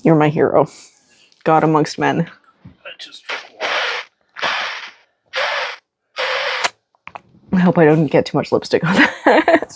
You're my hero. God amongst men. I hope I don't get too much lipstick on that.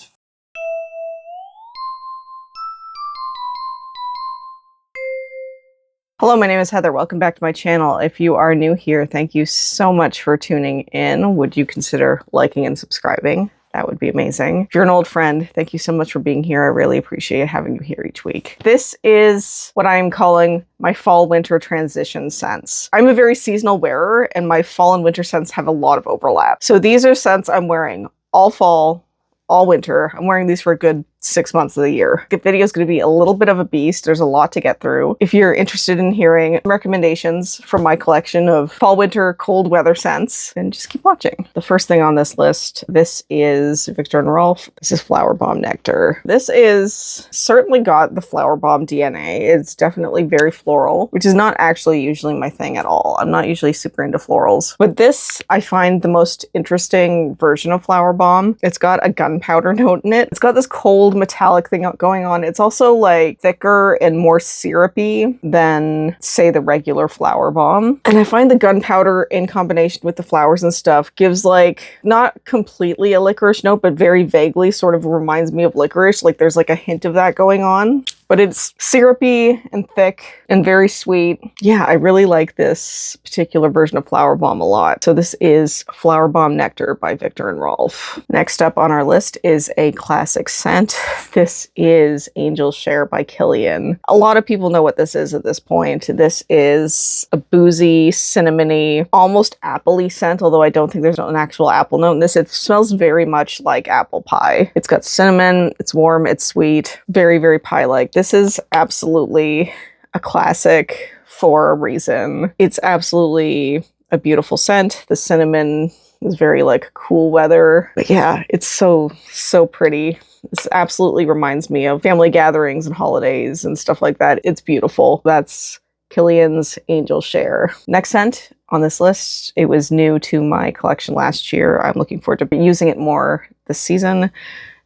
Hello, my name is Heather. Welcome back to my channel. If you are new here, thank you so much for tuning in. Would you consider liking and subscribing? That would be amazing. If you're an old friend, thank you so much for being here. I really appreciate having you here each week. This is what I'm calling my fall-winter transition scents. I'm a very seasonal wearer, and my fall and winter scents have a lot of overlap. So these are scents I'm wearing all fall, all winter. I'm wearing these for a good 6 months of the year. The video is going to be a little bit of a beast. There's a lot to get through. If you're interested in hearing recommendations from my collection of fall, winter, cold weather scents, then just keep watching. The first thing on this list, this is Viktor and Rolf. This is Flowerbomb Nectar. This is certainly got the Flowerbomb DNA. It's definitely very floral, which is not actually usually my thing at all. I'm not usually super into florals. But this, I find the most interesting version of Flowerbomb. It's got a gunpowder note in it. It's got this cold metallic thing going on. It's also like thicker and more syrupy than, say, the regular Flowerbomb. And I find the gunpowder in combination with the flowers and stuff gives like not completely a licorice note, but very vaguely sort of reminds me of licorice. Like there's like a hint of that going on. But it's syrupy and thick and very sweet. Yeah, I really like this particular version of Flowerbomb a lot. So this is Flowerbomb Nectar by Viktor and Rolf. Next up on our list is a classic scent. This is Angel Share by Kilian. A lot of people know what this is at this point. This is a boozy, cinnamony, almost apple-y scent, although I don't think there's an actual apple note in this. It smells very much like apple pie. It's got cinnamon, it's warm, it's sweet, very, very pie-like. This is absolutely a classic for a reason. It's absolutely a beautiful scent. The cinnamon is very like cool weather. But yeah, it's so pretty. This absolutely reminds me of family gatherings and holidays and stuff like that. It's beautiful. That's Kilian's Angel Share. Next scent on this list, it was new to my collection last year. I'm looking forward to using it more this season.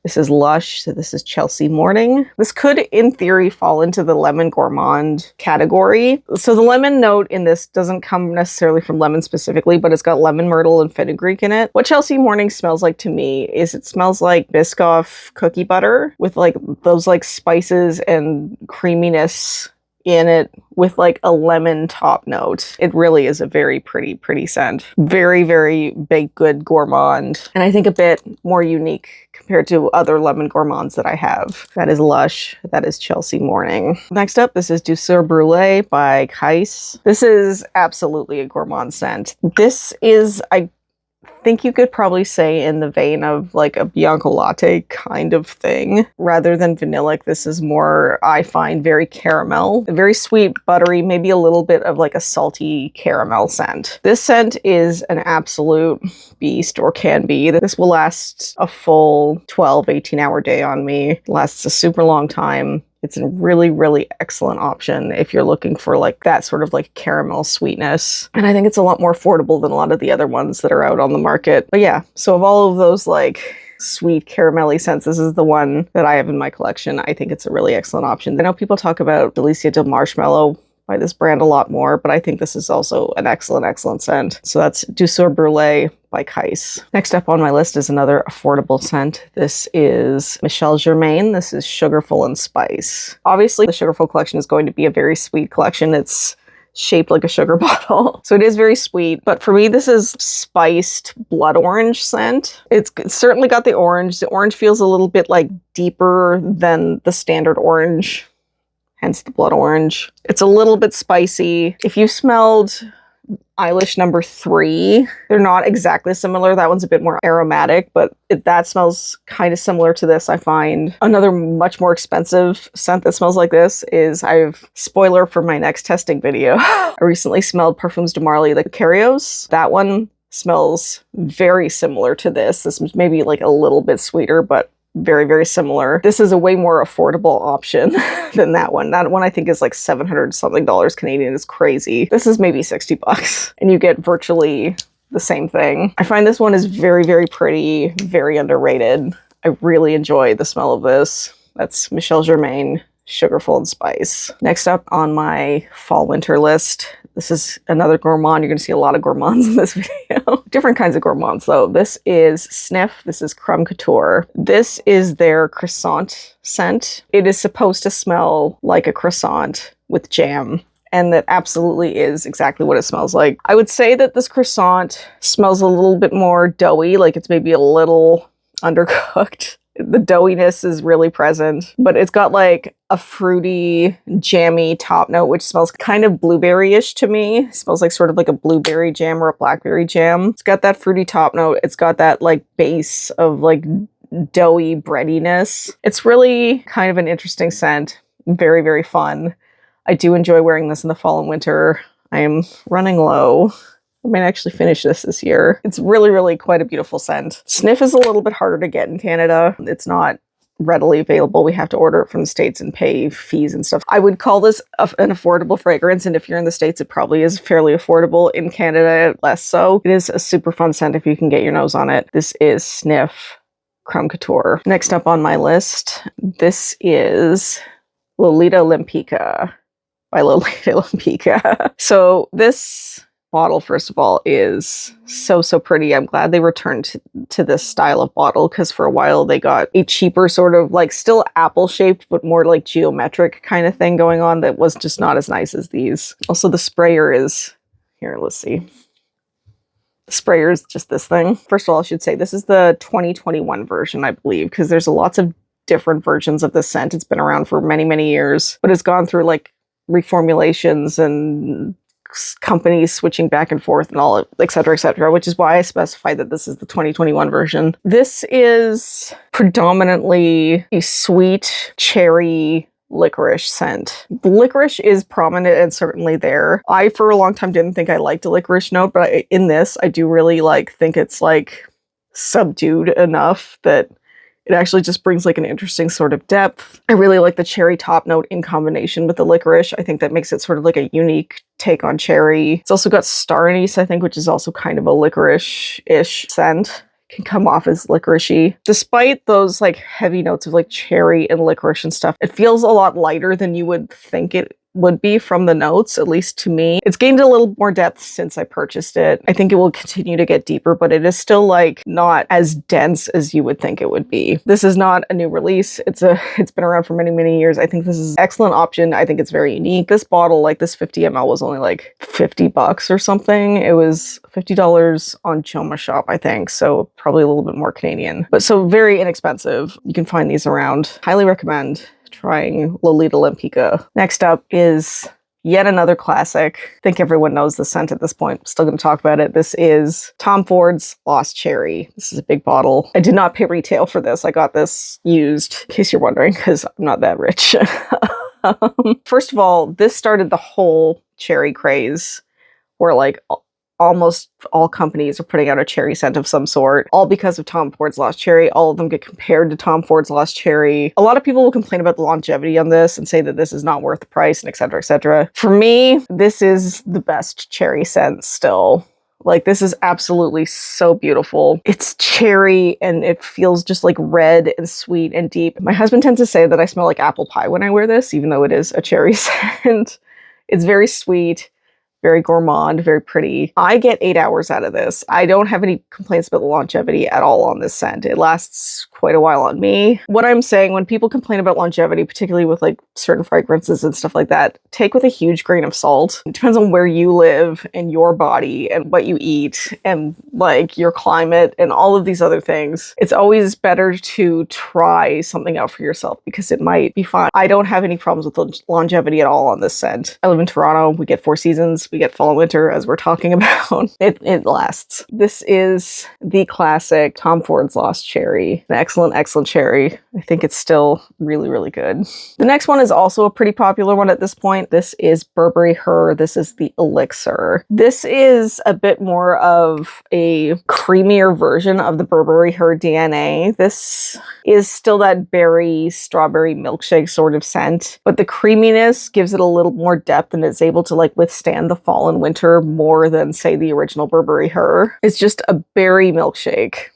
This is Lush. So this is Chelsea Morning. This could, in theory, fall into the lemon gourmand category. So the lemon note in this doesn't come necessarily from lemon specifically, but it's got lemon, myrtle, and fenugreek in it. What Chelsea Morning smells like to me is it smells like Biscoff cookie butter with like those like spices and creaminess in it with like a lemon top note. It really is a very pretty scent. Very, very baked good gourmand. And I think a bit more unique compared to other lemon gourmands that I have. That is Lush. That is Chelsea Morning. Next up, this is Douceur Brulee by Kyse. This is absolutely a gourmand scent. This is, I think you could probably say, in the vein of like a Bianco latte kind of thing. Rather than vanillic, this is more, I find, very caramel. Very sweet, buttery, maybe a little bit of like a salty caramel scent. This scent is an absolute beast, or can be. This will last a full 12, 18-hour day on me. It lasts a super long time. It's a really excellent option if you're looking for like that sort of like caramel sweetness. And I think it's a lot more affordable than a lot of the other ones that are out on the market. But yeah, so of all of those like sweet caramelly scents, this is the one that I have in my collection. I think it's a really excellent option. I know people talk about Delícia de Marshmallow by this brand a lot more, but I think this is also an excellent scent. So that's Douceur Brulee by Kyse. Next up on my list is another affordable scent. This is Michel Germain. This is Sugarful and Spice. Obviously, the Sugarful collection is going to be a very sweet collection. It's shaped like a sugar bottle. So it is very sweet, but for me, this is spiced blood orange scent. It's certainly got the orange. The orange feels a little bit like deeper than the standard orange, hence the blood orange. It's a little bit spicy. If you smelled Eilish number 3, they're not exactly similar. That one's a bit more aromatic, but that smells kind of similar to this, I find. Another much more expensive scent that smells like this is, spoiler for my next testing video, I recently smelled Perfumes de Marly, the Carios. That one smells very similar to this. This is maybe like a little bit sweeter, but very similar. This is a way more affordable option than that one. That one I think is like $700 something Canadian. It's crazy. This is maybe $60 and you get virtually the same thing. I find this one is very pretty, very underrated. I really enjoy the smell of this. That's Michel Germain Sugarful and Spice. Next up on my fall winter list, this is another gourmand. You're going to see a lot of gourmands in this video. Different kinds of gourmands though. This is Snif. This is Crumb Couture. This is their croissant scent. It is supposed to smell like a croissant with jam. And that absolutely is exactly what it smells like. I would say that this croissant smells a little bit more doughy, like it's maybe a little undercooked. The doughiness is really present, but it's got like a fruity, jammy top note, which smells kind of blueberry-ish to me. It smells like sort of like a blueberry jam or a blackberry jam. It's got that fruity top note. It's got that like base of like doughy breadiness. It's really kind of an interesting scent. Very, very fun. I do enjoy wearing this in the fall and winter. I am running low. I might actually finish this year. It's really, really quite a beautiful scent. Snif is a little bit harder to get in Canada. It's not readily available. We have to order it from the States and pay fees and stuff. I would call this an affordable fragrance, and if you're in the States, it probably is fairly affordable. In Canada, less so. It is a super fun scent if you can get your nose on it. This is Snif Crumb Couture. Next up on my list, this is Lolita Lempicka by Lolita Lempicka. So this bottle, first of all, is so pretty. I'm glad they returned to this style of bottle, because for a while they got a cheaper sort of like still apple shaped but more like geometric kind of thing going on that was just not as nice as these. Also, the sprayer is here. Let's see. The sprayer is just this thing. First of all, I should say this is the 2021 version, I believe, because there's lots of different versions of this scent. It's been around for many years, but it's gone through like reformulations and companies switching back and forth and all, etc., which is why I specified that this is the 2021 version. This is predominantly a sweet cherry licorice scent. The licorice is prominent and certainly there. I, for a long time, didn't think I liked a licorice note, but in this, I do really think it's like subdued enough that it actually just brings like an interesting sort of depth. I really like the cherry top note in combination with the licorice. I think that makes it sort of like a unique take on cherry. It's also got star anise, I think, which is also kind of a licorice-ish scent. It can come off as licoricey. Despite those like heavy notes of like cherry and licorice and stuff, it feels a lot lighter than you would think it would be from the notes, at least to me. It's gained a little more depth since I purchased it. I think it will continue to get deeper, but it is still like not as dense as you would think it would be. This is not a new release. It's been around for many years. I think this is an excellent option. I think it's very unique. This bottle, like this 50 ml, was only like $50 or something. It was $50 on Choma Shop, I think, so probably a little bit more Canadian, but so very inexpensive. You can find these around. Highly recommend trying Lolita Lempicka. Next up is yet another classic. I think everyone knows the scent at this point. Still going to talk about it. This is Tom Ford's Lost Cherry. This is a big bottle. I did not pay retail for this. I got this used, in case you're wondering, because I'm not that rich. First of all, this started the whole cherry craze, where like almost all companies are putting out a cherry scent of some sort, all because of Tom Ford's Lost Cherry. All of them get compared to Tom Ford's Lost Cherry. A lot of people will complain about the longevity on this and say that this is not worth the price and etc. For me, this is the best cherry scent still. Like, this is absolutely so beautiful. It's cherry and it feels just like red and sweet and deep. My husband tends to say that I smell like apple pie when I wear this, even though it is a cherry scent. It's very sweet, very gourmand, very pretty. I get 8 hours out of this. I don't have any complaints about the longevity at all on this scent. It lasts quite a while on me. What I'm saying, when people complain about longevity, particularly with like certain fragrances and stuff like that, take with a huge grain of salt. It depends on where you live and your body and what you eat and like your climate and all of these other things. It's always better to try something out for yourself because it might be fun. I don't have any problems with the longevity at all on this scent. I live in Toronto. We get 4 seasons. We get fall and winter, as we're talking about. It lasts. This is the classic Tom Ford's Lost Cherry. An excellent cherry. I think it's still really good. The next one is also a pretty popular one at this point. This is Burberry Her. This is the Elixir. This is a bit more of a creamier version of the Burberry Her DNA. This is still that berry, strawberry milkshake sort of scent, but the creaminess gives it a little more depth and it's able to like withstand the fall and winter more than, say, the original Burberry Her. It's just a berry milkshake.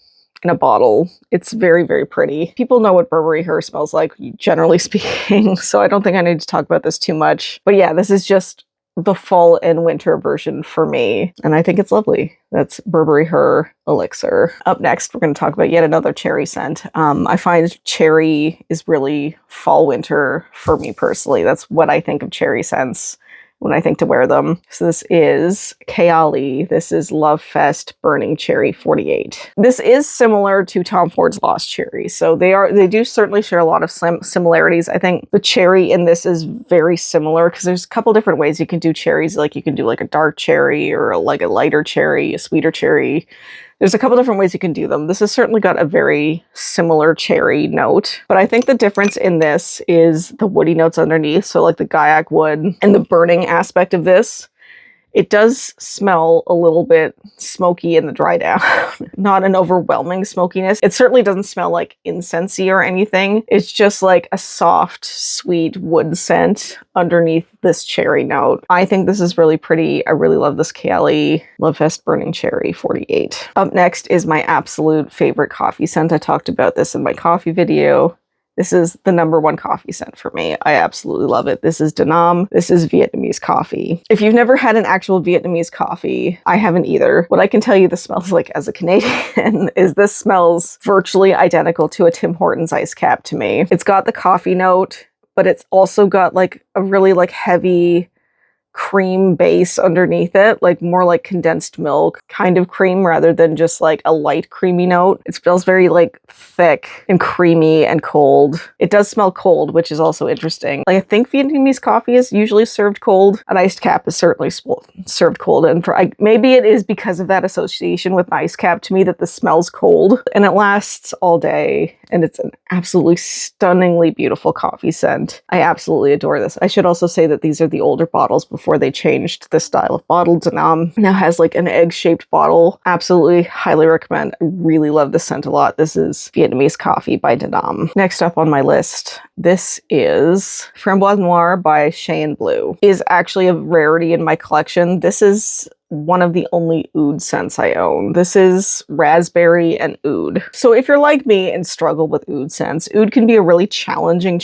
in a bottle. It's very, very pretty. People know what Burberry Her smells like, generally speaking, so I don't think I need to talk about this too much. But yeah, this is just the fall and winter version for me, and I think it's lovely. That's Burberry Her Elixir. Up next, we're going to talk about yet another cherry scent. I find cherry is really fall winter for me personally. That's what I think of cherry scents when I think to wear them. So this is Kayali. This is Lovefest Burning Cherry 48. This is similar to Tom Ford's Lost Cherry. So they do certainly share a lot of similarities. I think the cherry in this is very similar because there's a couple different ways you can do cherries. Like you can do like a dark cherry or like a lighter cherry, a sweeter cherry. There's a couple different ways you can do them. This has certainly got a very similar cherry note, but I think the difference in this is the woody notes underneath. So like the Gaiac wood and the burning aspect of this. It does smell a little bit smoky in the dry down. Not an overwhelming smokiness. It certainly doesn't smell like incensey or anything. It's just like a soft, sweet wood scent underneath this cherry note. I think this is really pretty. I really love this Kayali Lovefest Burning Cherry 48. Up next is my absolute favorite coffee scent. I talked about this in my coffee video. This is the #1 coffee scent for me. I absolutely love it. This is Da Nam. This is Vietnamese coffee. If you've never had an actual Vietnamese coffee, I haven't either. What I can tell you this smells like as a Canadian is this smells virtually identical to a Tim Hortons ice cap to me. It's got the coffee note, but it's also got like a really like heavy cream base underneath it, like more like condensed milk kind of cream rather than just like a light creamy note. It smells very like thick and creamy and cold. It does smell cold, which is also interesting. Like I think Vietnamese coffee is usually served cold. An iced cap is certainly served cold, and maybe it is because of that association with ice cap to me that this smells cold, and it lasts all day, and it's an absolutely stunningly beautiful coffee scent. I absolutely adore this. I should also say that these are the older bottles before they changed the style of bottle. Da Nam now has like an egg-shaped bottle. Absolutely highly recommend. I really love this scent a lot. This is Vietnamese Coffee by Da Nam. Next up on my list, this is Framboise Noire by Shay and Blue. It is actually a rarity in my collection. This is one of the only oud scents I own. This is raspberry and oud. So if you're like me and struggle with oud scents, oud can be a really challenging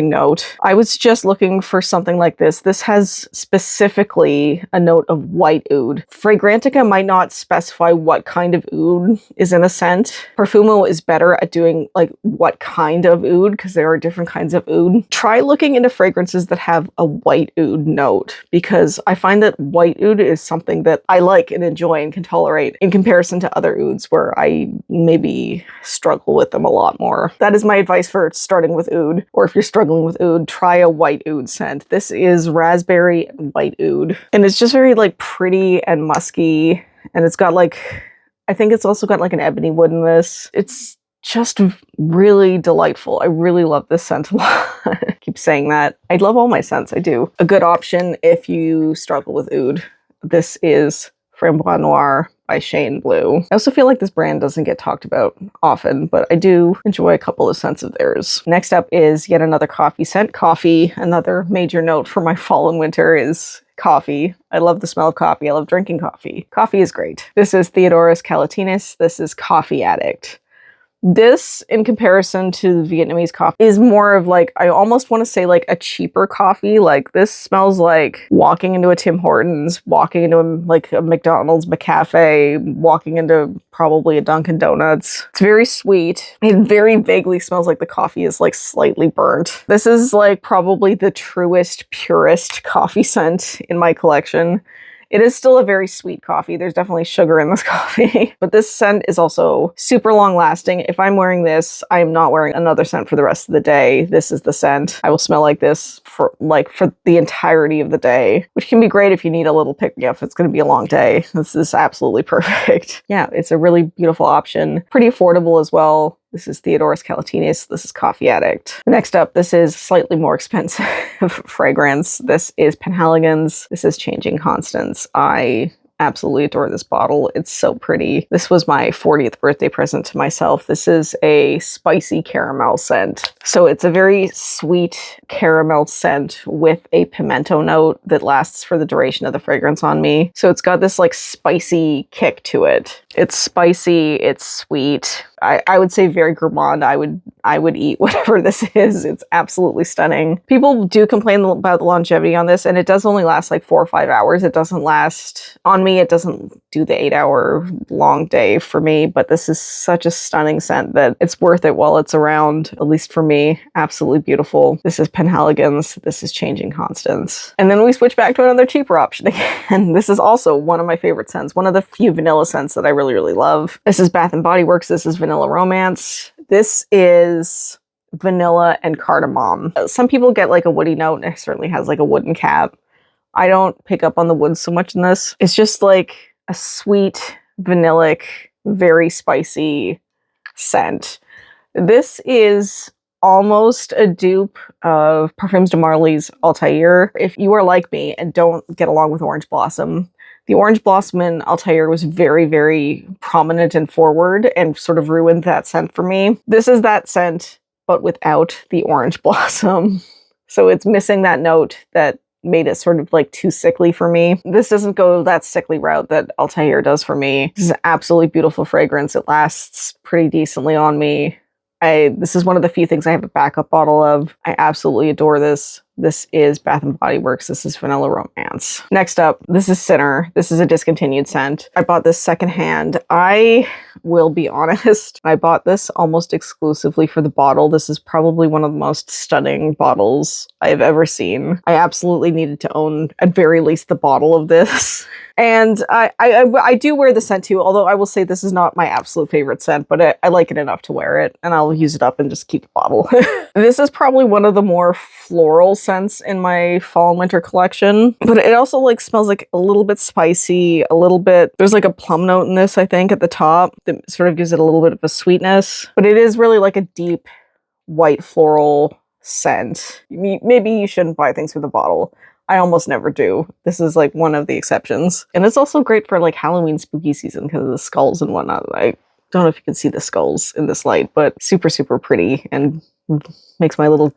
note. I was just looking for something like this. This has specifically a note of white oud. Fragrantica might not specify what kind of oud is in a scent. Perfumo is better at doing like what kind of oud because there are different kinds of oud. Try looking into fragrances that have a white oud note because I find that white oud is something that I like and enjoy and can tolerate in comparison to other ouds where I maybe struggle with them a lot more. That is my advice for starting with oud, or if you're struggling with oud, try a white oud scent. This is raspberry and white oud, and it's just very like pretty and musky, and it's got like, I think it's also got like an ebony wood in this. It's just really delightful. I really love this scent a lot. I keep saying that. I love all my scents, I do. A good option if you struggle with oud. This is Framboise Noire by Shay and Blue. I also feel like this brand doesn't get talked about often, but I do enjoy a couple of scents of theirs. Next up is yet another coffee scent. Coffee, another major note for my fall and winter is coffee. I love the smell of coffee. I love drinking coffee. Coffee is great. This is Theodoros Kalotinis. This is Coffee Addict. This, in comparison to Vietnamese coffee, is more of like, I almost want to say like a cheaper coffee. Like this smells like walking into a Tim Hortons, walking into like a McDonald's, McCafe, walking into probably a Dunkin' Donuts. It's very sweet. It very vaguely smells like the coffee is like slightly burnt. This is like probably the truest, purest coffee scent in my collection. It is still a very sweet coffee. There's definitely sugar in this coffee, but this scent is also super long lasting. If I'm wearing this, I am not wearing another scent for the rest of the day. This is the scent. I will smell like this for the entirety of the day, which can be great if you need a little pick me up. If it's going to be a long day. This is absolutely perfect. Yeah, it's a really beautiful option. Pretty affordable as well. This is Theodoros Kalotinis. This is Coffee Addict. Next up, this is slightly more expensive fragrance. This is Penhaligon's. This is Changing Constants. I absolutely adore this bottle. It's so pretty. This was my 40th birthday present to myself. This is a spicy caramel scent. So it's a very sweet caramel scent with a pimento note that lasts for the duration of the fragrance on me. So it's got this like spicy kick to it. It's spicy, it's sweet. I would say very gourmand. I would eat whatever this is. It's absolutely stunning. People do complain about the longevity on this, and it does only last like 4 or 5 hours. It doesn't last, on me, it doesn't do the 8-hour long day for me, but this is such a stunning scent that it's worth it while it's around, at least for me. Absolutely beautiful. This is Penhaligon's. This is Changing Constants. And then we switch back to another cheaper option again. This is also one of my favorite scents, one of the few vanilla scents that I really, really love. This is Bath & Body Works. This is Vanilla Romance. This is vanilla and cardamom. Some people get like a woody note, and it certainly has like a wooden cap. I don't pick up on the wood so much in this. It's just like a sweet, vanillic, very spicy scent. This is almost a dupe of Parfums de Marly's Altair. If you are like me and don't get along with Orange Blossom, the Orange Blossom in Altair was very, very prominent and forward and sort of ruined that scent for me. This is that scent, but without the Orange Blossom. So it's missing that note that made it sort of like too sickly for me. This doesn't go that sickly route that Altair does for me. This is an absolutely beautiful fragrance. It lasts pretty decently on me. This is one of the few things I have a backup bottle of. I absolutely adore this. This is Bath & Body Works. This is Vanilla Romance. Next up, this is Sinner. This is a discontinued scent. I bought this secondhand. I will be honest, I bought this almost exclusively for the bottle. This is probably one of the most stunning bottles I've ever seen. I absolutely needed to own at very least the bottle of this. And I do wear the scent too, although I will say this is not my absolute favorite scent, but I like it enough to wear it, and I'll use it up and just keep the bottle. This is probably one of the more floral scents in my fall and winter collection, but it also like smells like a little bit spicy, a little bit, there's like a plum note in this, I think, at the top that sort of gives it a little bit of a sweetness, but it is really like a deep white floral scent. Maybe you shouldn't buy things with a bottle. I almost never do. This is like one of the exceptions. And it's also great for like Halloween spooky season because of the skulls and whatnot. I don't know if you can see the skulls in this light, but super, super pretty and makes my little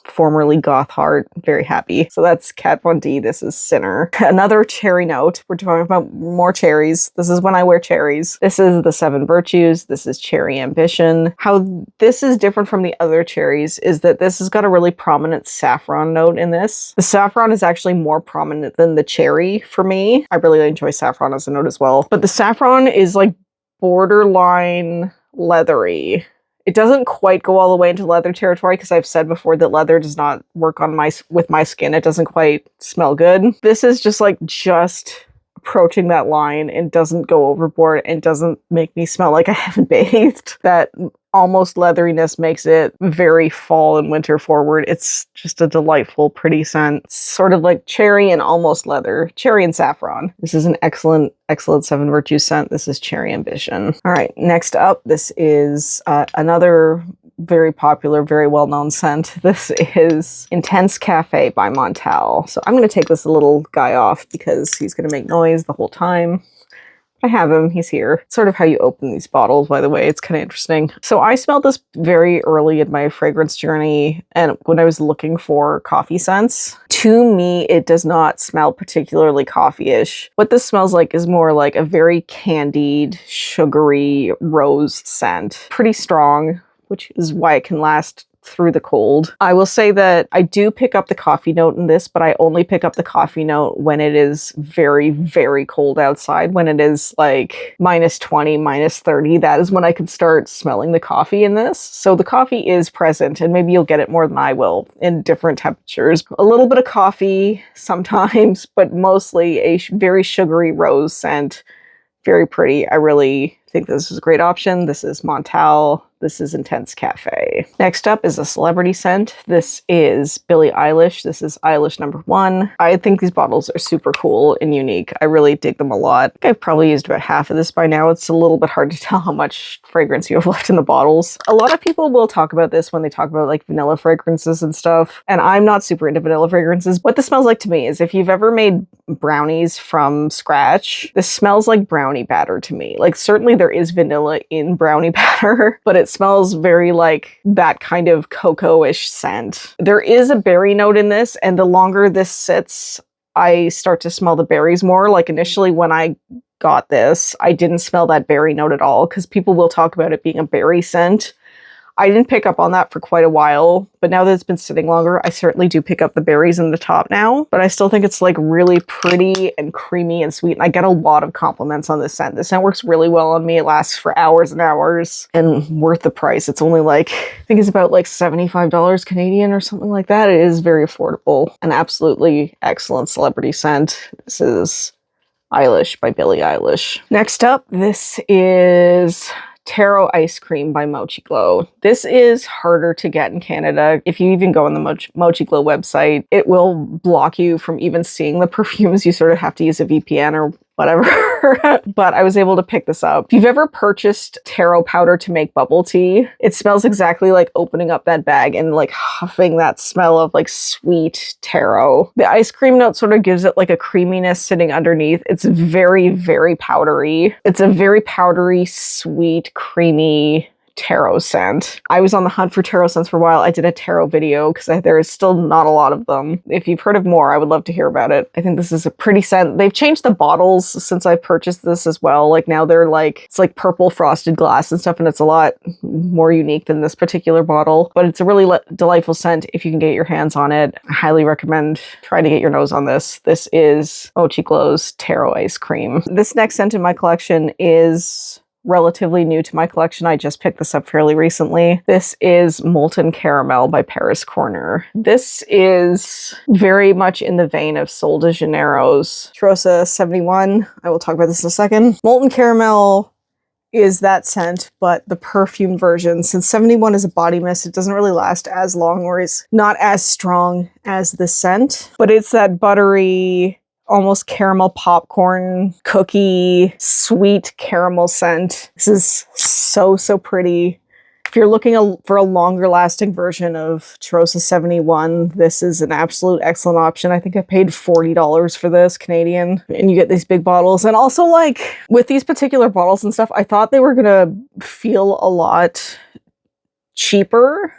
formerly goth heart very happy. So that's Kat Von D. This is Sinner. Another cherry note. We're talking about more cherries. This is when I wear cherries. This is the Seven Virtues. This is Cherry Ambition. How this is different from the other cherries is that this has got a really prominent saffron note in this. The saffron is actually more prominent than the cherry for me. I really enjoy saffron as a note as well. But the saffron is like borderline leathery. It doesn't quite go all the way into leather territory because I've said before that leather does not work on with my skin. It doesn't quite smell good. This is just approaching that line and doesn't go overboard and doesn't make me smell like I haven't bathed. That almost leatheriness makes it very fall and winter forward. It's just a delightful, pretty scent. Sort of like cherry and almost leather. Cherry and saffron. This is an excellent, excellent Seven Virtues scent. This is Cherry Ambition. All right, next up, this is another very popular, very well-known scent. This is Intense Café by Montal. So I'm going to take this little guy off because he's going to make noise the whole time. I have him. He's here. It's sort of how you open these bottles, by the way. It's kind of interesting. So I smelled this very early in my fragrance journey and when I was looking for coffee scents. To me, it does not smell particularly coffee-ish. What this smells like is more like a very candied, sugary rose scent. Pretty strong, which is why it can last through the cold. I will say that I do pick up the coffee note in this, but I only pick up the coffee note when it is very, very cold outside. When it is like -20, -30, that is when I can start smelling the coffee in this. So the coffee is present, and maybe you'll get it more than I will in different temperatures. A little bit of coffee sometimes, but mostly a very sugary rose scent. Very pretty. I really think this is a great option. This is Montal. This is Intense Café. Next up is a celebrity scent. This is Billie Eilish. This is Eilish #1. I think these bottles are super cool and unique. I really dig them a lot. I think I've probably used about half of this by now. It's a little bit hard to tell how much fragrance you have left in the bottles. A lot of people will talk about this when they talk about like vanilla fragrances and stuff. And I'm not super into vanilla fragrances. What this smells like to me is if you've ever made brownies from scratch, this smells like brownie batter to me. Like certainly there is vanilla in brownie batter, but it smells very like that kind of cocoa-ish scent. There is a berry note in this, and the longer this sits, I start to smell the berries more. Like initially when I got this, I didn't smell that berry note at all, because people will talk about it being a berry scent. I didn't pick up on that for quite a while, but now that it's been sitting longer, I certainly do pick up the berries in the top now, but I still think it's like really pretty and creamy and sweet, and I get a lot of compliments on this scent. This scent works really well on me. It lasts for hours and hours, and worth the price. It's only like, I think it's about like $75 Canadian or something like that. It is very affordable. An absolutely excellent celebrity scent. This is Eilish by Billie Eilish. Next up, this is Taro Ice Cream by Mochiglow. This is harder to get in Canada. If you even go on the Mochiglow website, it will block you from even seeing the perfumes. You sort of have to use a VPN or whatever. But I was able to pick this up. If you've ever purchased taro powder to make bubble tea, it smells exactly like opening up that bag and like huffing that smell of like sweet taro. The ice cream note sort of gives it like a creaminess sitting underneath. It's very, very powdery. It's a very powdery, sweet, creamy taro scent. I was on the hunt for taro scents for a while. I did a taro video because there is still not a lot of them. If you've heard of more, I would love to hear about it. I think this is a pretty scent. They've changed the bottles since I purchased this as well. Like now they're like, it's like purple frosted glass and stuff, and it's a lot more unique than this particular bottle, but it's a really delightful scent if you can get your hands on it. I highly recommend trying to get your nose on this. This is Mochiglow's Taro Ice Cream. This next scent in my collection is relatively new to my collection. I just picked this up fairly recently. This is Molten Caramel by Paris Corner. This is very much in the vein of Sol de Janeiro's Cheirosa 71. I will talk about this in a second. Molten Caramel is that scent, but the perfume version. Since 71 is a body mist, it doesn't really last as long or is not as strong as the scent, but it's that buttery, almost caramel popcorn cookie sweet caramel scent. This is so pretty. If you're looking for a longer lasting version of Cheirosa 71, this is an absolute excellent option. I think I paid $40 for this Canadian, and you get these big bottles. And also, like with these particular bottles and stuff, I thought they were gonna feel a lot cheaper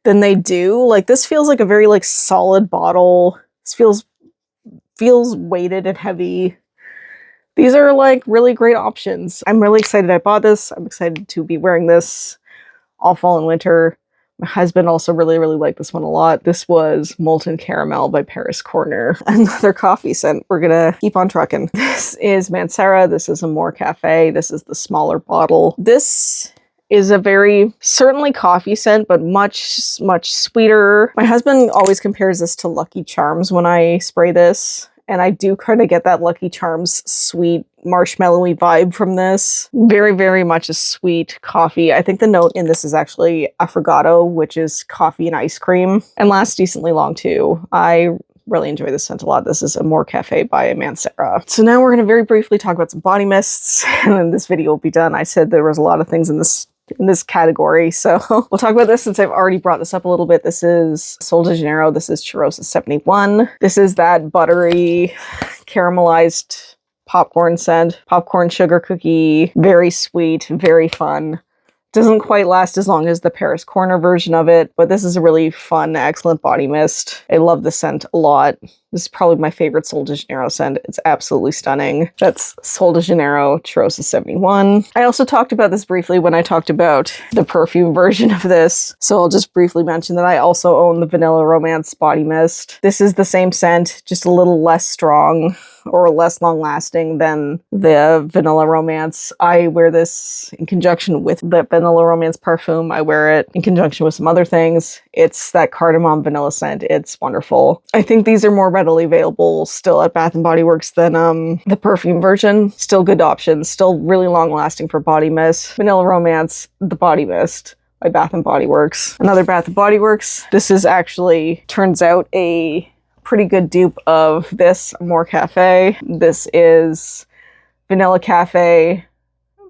than they do. Like this feels like a very like solid bottle. This feels weighted and heavy. These are like really great options. I'm really excited I bought this. I'm excited to be wearing this all fall and winter. My husband also really liked this one a lot. This was Molten Caramel by Paris Corner. Another coffee scent. We're gonna keep on trucking. This is Mancera. This is Amore Cafe. This is the smaller bottle. This is a very, certainly coffee scent, but much sweeter. My husband always compares this to Lucky Charms when I spray this, and I do kind of get that Lucky Charms sweet, marshmallowy vibe from this. Very much a sweet coffee. I think the note in this is actually affogato, which is coffee and ice cream, and lasts decently long too. I really enjoy this scent a lot. This is Amore Cafe by Mancera. So now we're going to very briefly talk about some body mists, and then this video will be done. I said there was a lot of things in this category, so we'll talk about this since I've already brought this up a little bit. This is Sol de Janeiro. This is Cheirosa 71. This is that buttery, caramelized popcorn scent. Popcorn sugar cookie. Very sweet, very fun. Doesn't quite last as long as the Paris Corner version of it, but this is a really fun, excellent body mist. I love the scent a lot. This is probably my favorite Sol de Janeiro scent. It's absolutely stunning. That's Sol de Janeiro Cheirosa 71. I also talked about this briefly when I talked about the perfume version of this, so I'll just briefly mention that I also own the Vanilla Romance body mist. This is the same scent, just a little less strong or less long-lasting than the Vanilla Romance. I wear this in conjunction with the Vanilla Romance perfume. I wear it in conjunction with some other things. It's that cardamom vanilla scent. It's wonderful. I think these are more readily available still at Bath & Body Works than the perfume version. Still good options. Still really long-lasting for body mist. Vanilla Romance, the body mist by Bath & Body Works. Another Bath & Body Works. This is actually, turns out, a pretty good dupe of this Amore Cafe. This is Vanilla Cafe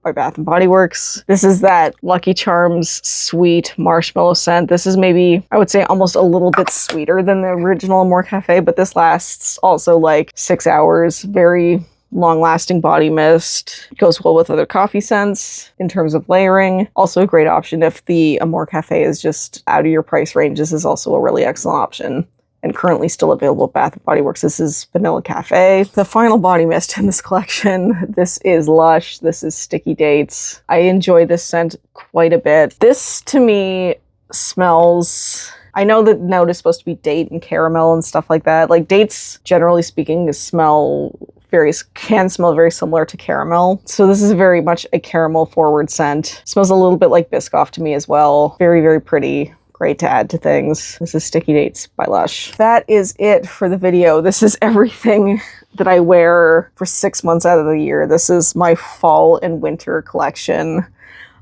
by Bath & Body Works. This is that Lucky Charms sweet marshmallow scent. This is maybe, I would say, almost a little bit sweeter than the original Amore Cafe, but this lasts also like 6 hours. Very long-lasting body mist. It goes well with other coffee scents in terms of layering. Also a great option if the Amore Cafe is just out of your price range. This is also a really excellent option. and currently still available at Bath & Body Works. This is Vanilla Cafe. The final body mist in this collection, this is Lush. This is Sticky Dates. I enjoy this scent quite a bit. This, to me, smells... I know that note is supposed to be date and caramel and stuff like that. Like, dates, generally speaking, can smell very similar to caramel. So this is very much a caramel forward scent. Smells a little bit like Biscoff to me as well. Very, very pretty. Great to add to things. This is Sticky Dates by Lush. That is it for the video. This is everything that I wear for 6 months out of the year. This is my fall and winter collection.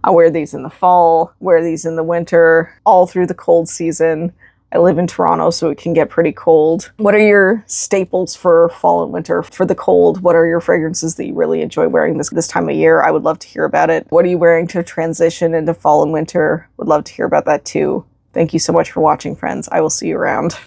I wear these in the fall, wear these in the winter, all through the cold season. I live in Toronto, so it can get pretty cold. What are your staples for fall and winter? For the cold, what are your fragrances that you really enjoy wearing this time of year? I would love to hear about it. What are you wearing to transition into fall and winter? Would love to hear about that too. Thank you so much for watching, friends. I will see you around.